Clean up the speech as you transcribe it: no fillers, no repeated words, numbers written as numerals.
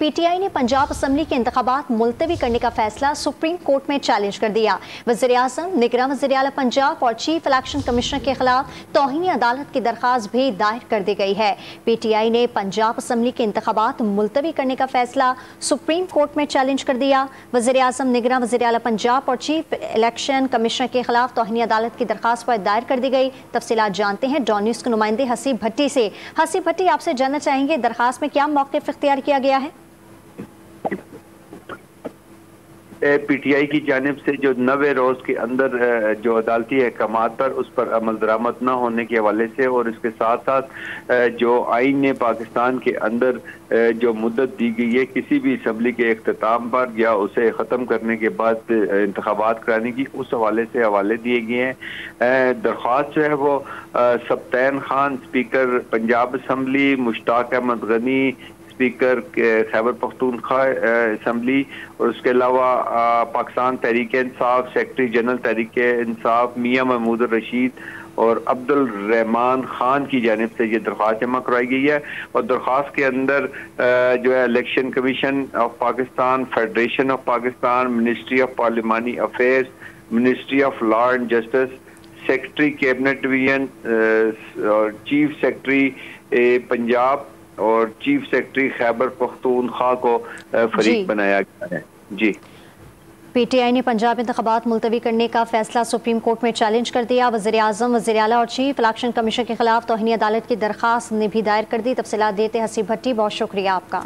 PTI ने Punjab assembly के इंतखाबात मुलतवी करने का फैसला सुप्रीम कोर्ट में चैलेंज कर दिया। वज़ीर-ए-आज़म, निगरान वज़ीर-ए-आला पंजाब और चीफ इलेक्शन कमिश्नर के खिलाफ तौहीन अदालत की दरख्वास्त भी दायर कर दी गई है। PTI ने पंजाब असम्बली के इंतखाबात मुलतवी करने का फैसला सुप्रीम कोर्ट में चैलेंज कर दिया। वज़ीर-ए-आज़म, निगरान वज़ीर-ए-आला पंजाब और चीफ इलेक्शन कमिश्नर के खिलाफ तौहीन अदालत की दरख्वास्त पर दायर कर दी गई। तफसीलात जानते हैं डॉन न्यूज़ के नुमाइंदे हसीब भट्टी से। हसीब भट्टी, आपसे जानना चाहेंगे दरख्वास्त में क्या मौक़िफ़ इख्तियार किया गया है? PTI की जानिब से जो 90 रोज के अंदर जो अदालती अहकामात पर उस पर अमल दरामद न होने के हवाले से और इसके साथ साथ जो आइन ने पाकिस्तान के अंदर जो मुद्दत दी गई है किसी भी असम्बली के इख्तिताम पर या उसे ख़त्म करने के बाद इंतखाबात कराने की, उस हवाले से हवाले दिए गए हैं। दरख्वास्त जो है वो Sabtain Khan speaker Punjab assembly, Mushtaq Ahmad Ghani speaker Khyber Pakhtunkhwa assembly और उसके अलावा पाकिस्तान तहरीक इंसाफ सेक्रेटरी जनरल तहरीक इंसाफ मियां महमूद रशीद और अब्दुल रहमान खान की जानिब से ये दरख्वास्त जमा करवाई गई है। और दरख्वास्त के अंदर जो है election commission of Pakistan, federation of Pakistan, ministry of parliamentary affairs, ministry of law and justice, secretary cabinet division और चीफ सेक्रेटरी पंजाब और चीफ सेक्रेटरी खैबर पख्तूनख्वा को फरीक बनाया गया है। जी, PTI ने पंजाब इंतखाबात मुलतवी करने का फैसला सुप्रीम कोर्ट में चैलेंज कर दिया। वज़ीर-ए-आज़म, वज़ीर-ए-आला और चीफ इलेक्शन कमीशन के खिलाफ तौहीन अदालत की दरख्वास्त ने भी दायर कर दी। तफसीलात देते हसीब भट्टी, बहुत शुक्रिया आपका।